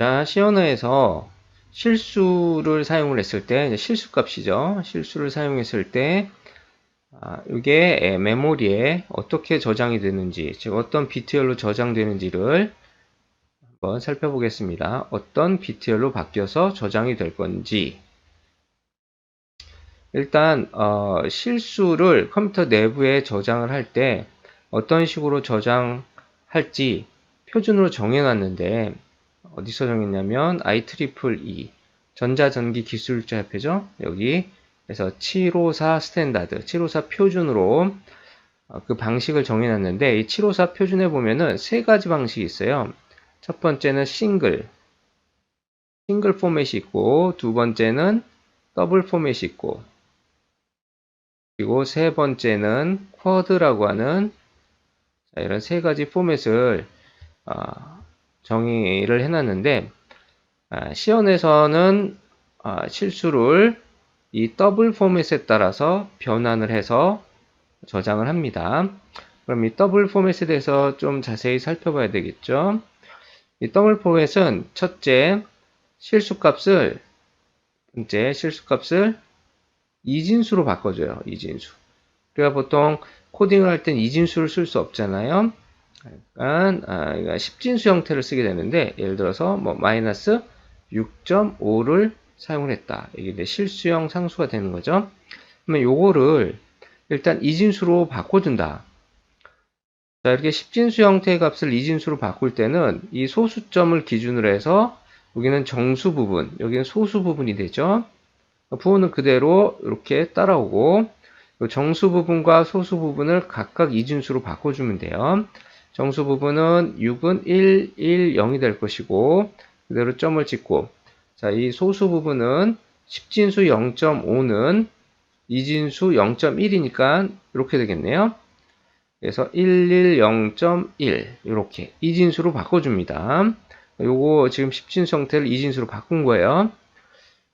자, 시언어에서 실수를 사용을 했을 때, 이제 실수값이죠. 실수를 사용했을 때, 이게 메모리에 어떻게 저장이 되는지, 즉 어떤 비트열로 저장되는지를 한번 살펴보겠습니다. 어떤 비트열로 바뀌어서 저장이 될 건지. 일단 실수를 컴퓨터 내부에 저장을 할 때 어떤 식으로 저장할지 표준으로 정해놨는데, 어디서 정했냐면 IEEE 전자전기기술자협회죠. 여기 그래서 754 스탠다드, 754 표준으로 그 방식을 정해놨는데, 이 754 표준에 보면은 세 가지 방식이 있어요. 첫 번째는 싱글 포맷이 있고, 두 번째는 더블 포맷이 있고, 그리고 세 번째는 쿼드라고 하는, 이런 세 가지 포맷을 정의를 해놨는데, 시연에서는 실수를 이 더블 포맷에 따라서 변환을 해서 저장을 합니다. 그럼 이 더블 포맷에 대해서 좀 자세히 살펴봐야 되겠죠. 이 더블 포맷은 첫째, 실수값을 이진수로 바꿔줘요. 이진수. 우리가 보통 코딩을 할 땐 이진수를 쓸 수 없잖아요. 그러니까 10진수 형태를 쓰게 되는데, 예를 들어서 뭐 마이너스 6.5를 사용을 했다. 이게 이제 실수형 상수가 되는 거죠. 그러면 요거를 일단 이진수로 바꿔준다. 자, 이렇게 10진수 형태의 값을 이진수로 바꿀 때는 이 소수점을 기준으로 해서 여기는 정수 부분, 여기는 소수 부분이 되죠. 부호는 그대로 이렇게 따라오고, 정수 부분과 소수 부분을 각각 이진수로 바꿔주면 돼요. 정수 부분은 6은 1, 1, 0이 될 것이고, 그대로 점을 찍고, 자, 이 소수 부분은 10진수 0.5는 이진수 0.1이니까 이렇게 되겠네요. 그래서 11, 0.1 이렇게 이진수로 바꿔줍니다. 요거 지금 10진수 형태를 이진수로 바꾼 거예요.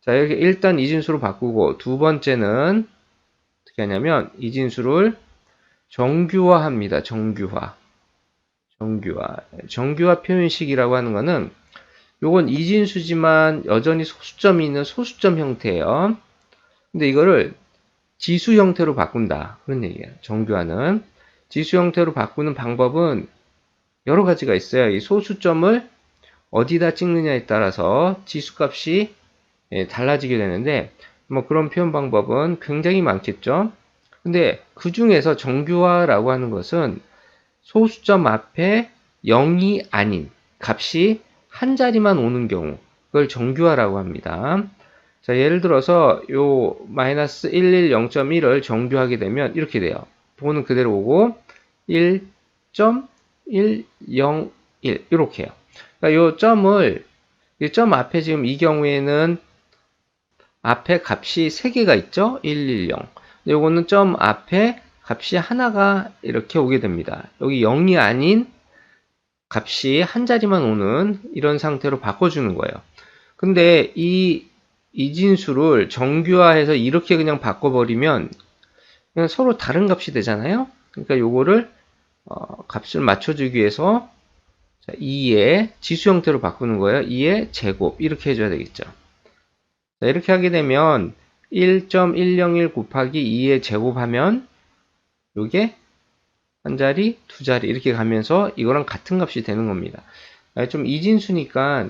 자, 이렇게 일단 이진수로 바꾸고, 두 번째는 어떻게 하냐면 이진수를 정규화합니다. 정규화. 정규화 표현식이라고 하는 거는, 요건 이진수지만 여전히 소수점이 있는 소수점 형태예요. 근데 이거를 지수 형태로 바꾼다. 그런 얘기예요. 정규화는. 지수 형태로 바꾸는 방법은 여러 가지가 있어요. 이 소수점을 어디다 찍느냐에 따라서 지수값이 달라지게 되는데, 뭐 그런 표현 방법은 굉장히 많겠죠. 근데 그 중에서 정규화라고 하는 것은 소수점 앞에 0이 아닌 값이 한 자리만 오는 경우, 그걸 정규화라고 합니다. 자, 예를 들어서 요 마이너스 11, 0.1을 정규하게 되면 이렇게 돼요. 부호는 그대로 오고 1.101 이렇게 해요. 그러니까 요 점을, 이 점 앞에 지금 이 경우에는 앞에 값이 3개가 있죠? 110. 요거는 점 앞에 값이 하나가 이렇게 오게 됩니다. 여기 0이 아닌 값이 한 자리만 오는 이런 상태로 바꿔주는 거예요. 근데 이 이진수를 정규화해서 이렇게 그냥 바꿔버리면 그냥 서로 다른 값이 되잖아요. 그러니까 요거를 값을 맞춰주기 위해서 2의 지수 형태로 바꾸는 거예요. 2의 제곱 이렇게 해줘야 되겠죠. 자, 이렇게 하게 되면 1.101 곱하기 2의 제곱하면 요게 한 자리, 두 자리 이렇게 가면서 이거랑 같은 값이 되는 겁니다. 좀 이진수니까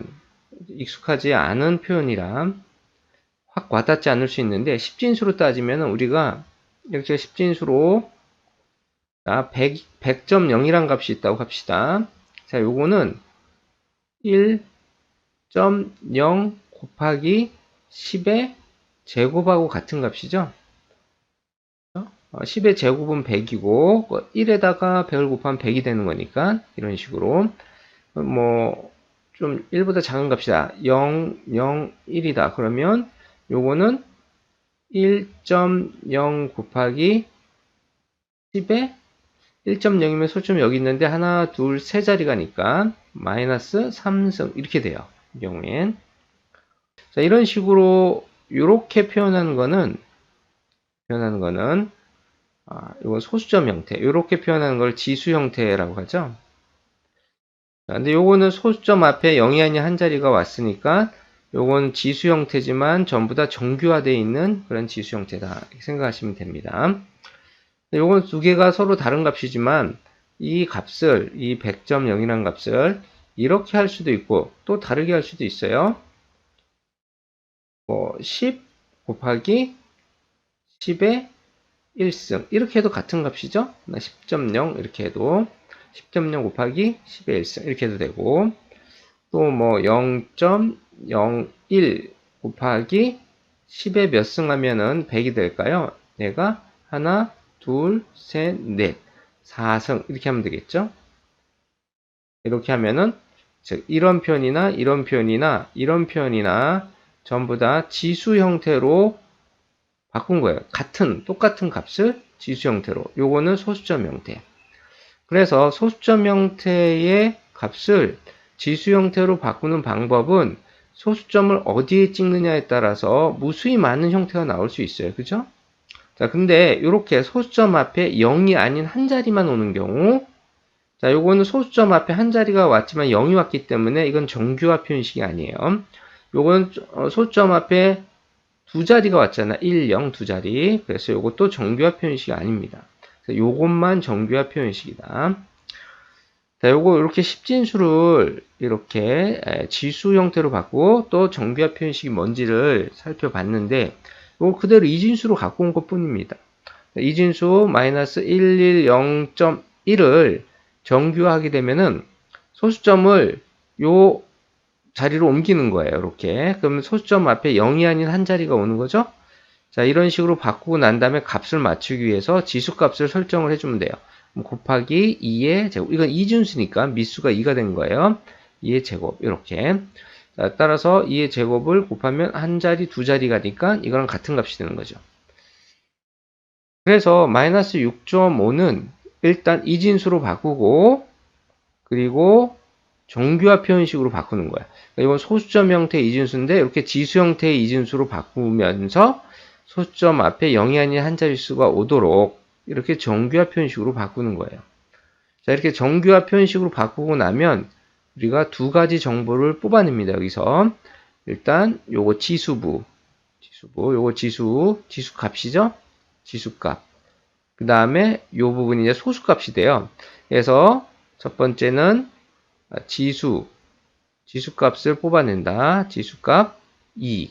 익숙하지 않은 표현이라 확 와닿지 않을 수 있는데, 10진수로 따지면 우리가 이렇게 10진수로 100.0이란 값이 있다고 합시다. 자, 요거는 1.0 곱하기 10의 제곱하고 같은 값이죠. 10의 제곱은 100이고 1에다가 100을 곱하면 100이 되는 거니까 이런 식으로 뭐 좀 1보다 작은 값이다. 0, 0, 1이다. 그러면 요거는 1.0 곱하기 10에 1.0이면 소점이 여기 있는데 하나, 둘, 세 자리가니까 마이너스 3승 이렇게 돼요. 이 경우엔. 자, 이런 식으로 이렇게 표현하는 거는 이건 소수점 형태. 이렇게 표현하는 걸 지수 형태라고 하죠. 근데 요거는 소수점 앞에 0이 아닌 한 자리가 왔으니까 요건 지수 형태지만 전부 다 정규화되어 있는 그런 지수 형태다. 이렇게 생각하시면 됩니다. 요건 두 개가 서로 다른 값이지만 이 값을, 이 100.0이라는 값을 이렇게 할 수도 있고 또 다르게 할 수도 있어요. 10 곱하기 10의 1승 이렇게 해도 같은 값이죠. 10.0 이렇게 해도 10.0 곱하기 10의 1승 이렇게 해도 되고 또 0.01 곱하기 10의 몇 승 하면은 100이 될까요? 얘가 하나, 둘, 셋, 넷, 4승 이렇게 하면 되겠죠. 이렇게 하면은 즉 이런 표현이나 이런 표현이나 이런 표현이나 전부 다 지수 형태로 바꾼 거예요. 똑같은 값을 지수 형태로. 요거는 소수점 형태. 그래서 소수점 형태의 값을 지수 형태로 바꾸는 방법은 소수점을 어디에 찍느냐에 따라서 무수히 많은 형태가 나올 수 있어요. 그죠? 자, 근데 이렇게 소수점 앞에 0이 아닌 한 자리만 오는 경우, 자, 요거는 소수점 앞에 한 자리가 왔지만 0이 왔기 때문에 이건 정규화 표현식이 아니에요. 요건 소수점 앞에 두 자리가 왔잖아. 1, 0 두 자리. 그래서 요것도 정규화 표현식이 아닙니다. 요것만 정규화 표현식이다. 자, 요거 이렇게 십진수를 이렇게 지수 형태로 바꾸고 또 정규화 표현식이 뭔지를 살펴봤는데 요거 그대로 이진수로 갖고 온 것 뿐입니다. 이진수 마이너스 110.1을 정규화하게 되면은 소수점을 요 자리로 옮기는 거예요. 이렇게. 그러면 소수점 앞에 0이 아닌 한 자리가 오는 거죠. 자, 이런 식으로 바꾸고 난 다음에 값을 맞추기 위해서 지수값을 설정을 해주면 돼요. 곱하기 2의 제곱. 이건 이진수니까 미수가 2가 된 거예요. 2의 제곱. 이렇게. 자, 따라서 2의 제곱을 곱하면 한 자리, 두 자리 가니까 이거랑 같은 값이 되는 거죠. 그래서 마이너스 6.5는 일단 이진수로 바꾸고 그리고 정규화 표현식으로 바꾸는 거야. 그러니까 이건 소수점 형태의 이진수인데 이렇게 지수 형태의 이진수로 바꾸면서 소수점 앞에 0이 아닌 한 자릿수가 오도록 이렇게 정규화 표현식으로 바꾸는 거예요. 자, 이렇게 정규화 표현식으로 바꾸고 나면 우리가 두 가지 정보를 뽑아냅니다. 여기서 일단 요거 지수부, 요거 지수값이죠? 지수값. 그 다음에 요 부분이 이제 소수값이 돼요. 그래서 첫 번째는 지수값을 뽑아낸다. 지수값 2.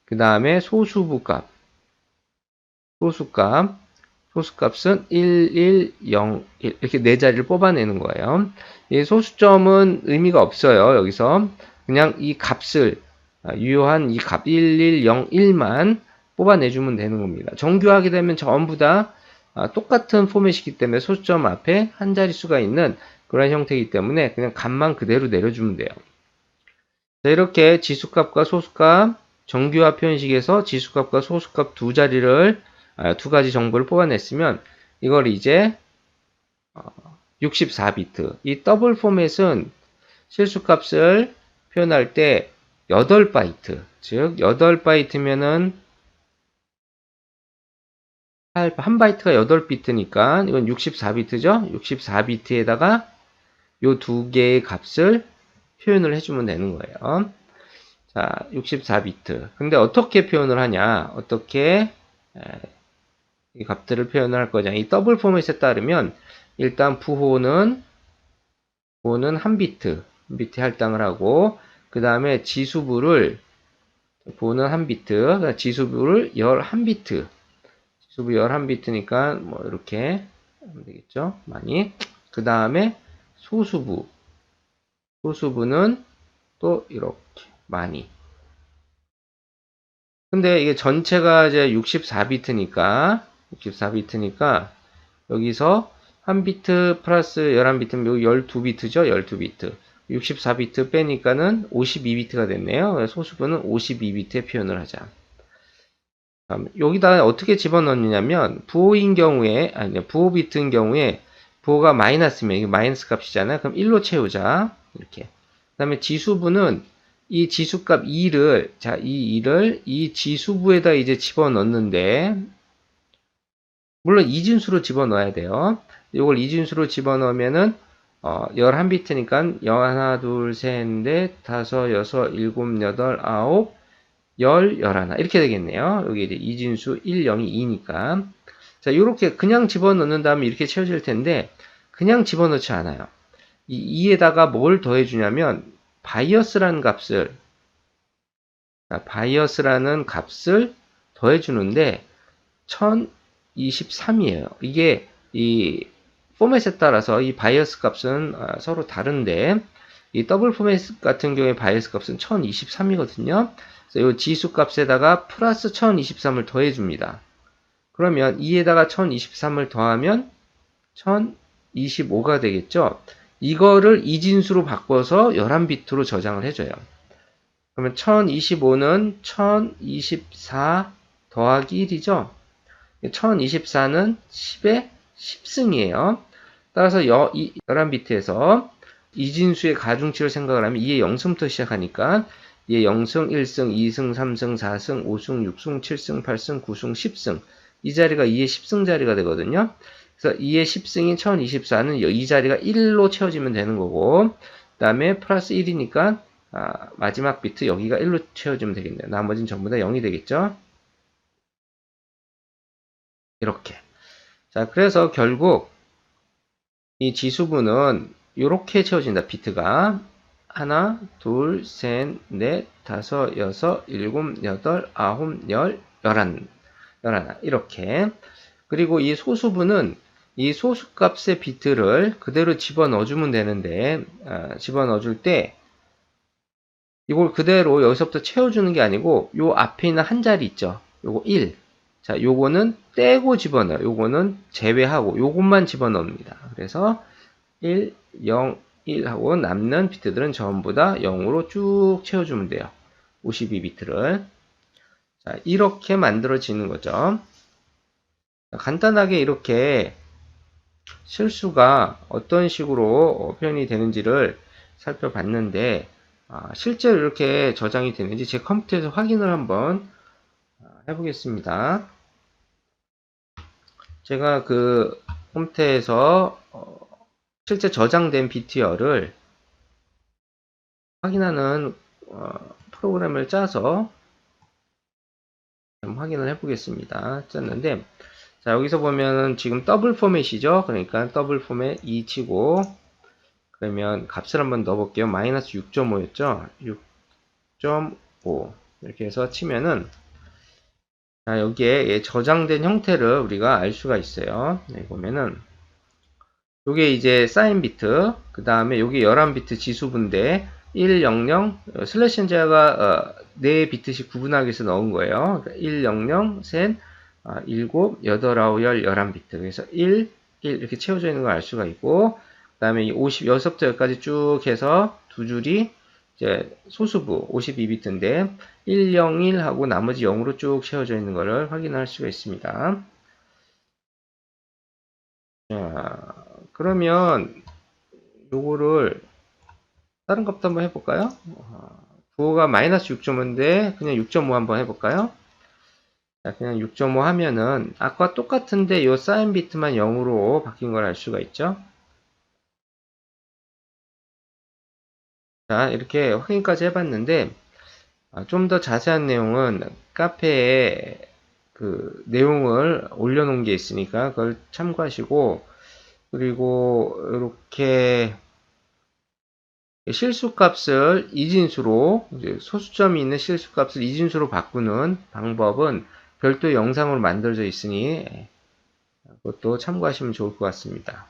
그 다음에 소수값은 1, 1, 0, 1 이렇게 네 자리를 뽑아내는 거예요. 이 소수점은 의미가 없어요. 여기서 그냥 이 값을 유효한 이 값 1, 1, 0, 1만 뽑아내주면 되는 겁니다. 정규하게 되면 전부 다 똑같은 포맷이기 때문에 소수점 앞에 한 자릿수가 있는 그런 형태이기 때문에 그냥 값만 그대로 내려주면 돼요. 자, 이렇게 지수값과 소수값 정규화 표현식에서 지수값과 소수값 두 자리를 두 가지 정보를 뽑아냈으면 이걸 이제 64비트 이 더블 포맷은 실수값을 표현할 때 8바이트 즉 8바이트면은 한 바이트가 8비트니까 이건 64비트죠. 64비트에다가 요 두 개의 값을 표현을 해주면 되는 거예요. 자, 64비트. 근데 어떻게 표현을 하냐? 어떻게 이 값들을 표현을 할 거냐? 이 더블 포맷에 따르면 일단 부호는 한 비트 할당을 하고 그 다음에 지수부를 부호는 한 비트, 지수부를 11비트. 지수부 11비트니까 뭐 이렇게 하면 되겠죠? 많이. 그 다음에 소수부는 또 이렇게 많이. 근데 이게 전체가 이제 64비트니까 여기서 한 비트 플러스 11비트면 여기 12비트죠? 12비트. 64비트 빼니까는 52비트가 됐네요. 소수부는 52비트에 표현을 하자. 여기다 어떻게 집어넣느냐면 부호인 경우에 부호 비트인 경우에 부호가 마이너스면 이게 마이너스 값이잖아요. 그럼 1로 채우자. 이렇게. 그 다음에 지수부는 이 지수값 2를 이 지수부에다 이제 집어넣는데 물론 이진수로 집어넣어야 돼요. 이걸 이진수로 집어넣으면은 11비트니까 하나, 둘, 셋, 넷, 다섯, 여섯, 일곱, 여덟, 아홉, 열, 열하나 이렇게 되겠네요. 여기 이제 이진수 1, 0이 2니까. 자, 이렇게 그냥 집어넣는 다음에 이렇게 채워질 텐데 그냥 집어넣지 않아요. 이 2에다가 뭘 더해주냐면 바이어스라는 값을 더해주는데 1023이에요. 이게 이 포맷에 따라서 이 바이어스 값은 서로 다른데 이 더블 포맷 같은 경우에 바이어스 값은 1023이거든요. 그래서 이 지수 값에다가 플러스 1023을 더해줍니다. 그러면 2에다가 1023을 더하면 1025가 되겠죠. 이거를 이진수로 바꿔서 11비트로 저장을 해줘요. 그러면 1025는 1024 더하기 1이죠. 1024는 10의 10승이에요. 따라서 11비트에서 이진수의 가중치를 생각을 하면 2의 0승부터 시작하니까 2의 0승, 1승, 2승, 3승, 4승, 5승, 6승, 7승, 8승, 9승, 10승. 이 자리가 2의 10승 자리가 되거든요. 그래서 2의 10승인 1024는 이 자리가 1로 채워지면 되는 거고, 그 다음에 플러스 1이니까 마지막 비트 여기가 1로 채워지면 되겠네요. 나머지는 전부 다 0이 되겠죠. 이렇게. 자, 그래서 결국 이 지수분은 이렇게 채워진다. 비트가 하나, 둘, 셋, 넷, 다섯, 여섯, 일곱, 여덟, 아홉, 열, 열하나 이렇게. 그리고 이 소수분은 이 소수값의 비트를 그대로 집어넣어주면 되는데 집어넣어줄 때 이걸 그대로 여기서부터 채워주는 게 아니고 요 앞에 있는 한 자리 있죠. 요거 1. 자, 요거는 떼고 집어넣어요. 요거는 제외하고 요것만 집어넣습니다. 그래서 1, 0, 1 하고 남는 비트들은 전부 다 0으로 쭉 채워주면 돼요. 52비트를. 자, 이렇게 만들어지는 거죠. 간단하게 이렇게 실수가 어떤 식으로 표현이 되는지를 살펴봤는데 실제로 이렇게 저장이 되는지 제 컴퓨터에서 확인을 한번 해보겠습니다. 제가 그 컴퓨터에서 실제 저장된 비트열을 확인하는 프로그램을 짜서 확인을 해보겠습니다. 짰는데 자, 여기서 보면은 지금 더블 포맷이죠. 그러니까 더블 포맷 2 치고 그러면 값을 한번 넣어볼게요. 마이너스 6.5였죠. 6.5 이렇게 해서 치면은 자, 여기에 저장된 형태를 우리가 알 수가 있어요. 네, 보면은 요게 이제 사인 비트, 그 다음에 요게 11비트 지수분대 1, 0, 0, 슬래시 현재가 4비트씩 구분하기 위해서 넣은 거예요. 그러니까 1, 0, 0, 셋, 7, 8, 9, 10, 11비트. 그래서 1, 1 이렇게 채워져 있는 걸 알 수가 있고, 그 다음에 이 56부터 여기까지 쭉 해서 두 줄이 이제 소수부 52비트인데 1, 0, 1 하고 나머지 0으로 쭉 채워져 있는 것을 확인할 수가 있습니다. 자, 그러면 요거를 다른 값도 한번 해볼까요? 9가 마이너스 6.5인데 그냥 6.5 한번 해볼까요? 자, 그냥 6.5 하면은 아까 똑같은데 요 사인 비트만 0으로 바뀐 걸 알 수가 있죠. 자, 이렇게 확인까지 해봤는데 좀 더 자세한 내용은 카페에 그 내용을 올려놓은 게 있으니까 그걸 참고하시고, 그리고 이렇게 실수값을 이진수로, 소수점이 있는 실수값을 이진수로 바꾸는 방법은 별도 영상으로 만들어져 있으니 그것도 참고하시면 좋을 것 같습니다.